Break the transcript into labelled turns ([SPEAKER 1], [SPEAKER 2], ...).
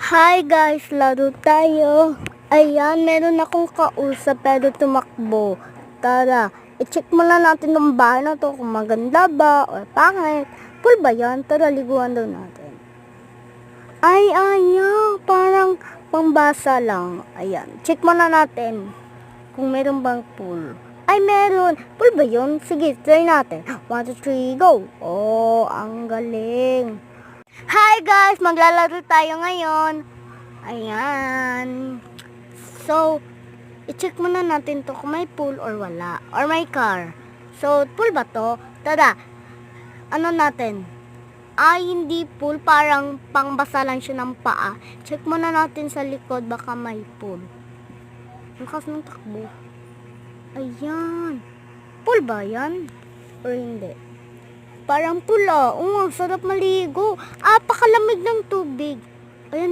[SPEAKER 1] Hi guys, laro tayo. Ayan, meron akong kausap pero tumakbo. Tara, i-check muna natin ng bahay na to kung maganda ba o pangit. Pool ba yan? Tara, liguan daw natin. Ay, ayaw. Parang pangbasa lang. Ayan, check muna natin kung meron bang pool. Ay, meron. Pool ba yun? Sige, try natin. 1, 2, 3, go. Oh, ang galing. Hi guys! Maglalaro tayo ngayon. Ayan. So, i-check muna natin to kung may pool or wala. Or may car. So, pool ba to? Tada, ano natin? Ay, hindi pool. Parang pangbasa lang siya ng paa. Check muna natin sa likod. Baka may pool. Lakas ng takbo. Ayan. Pool ba yan? Or hindi? Parang pula. Oo, sarap maligo. Pakalamig ng tubig.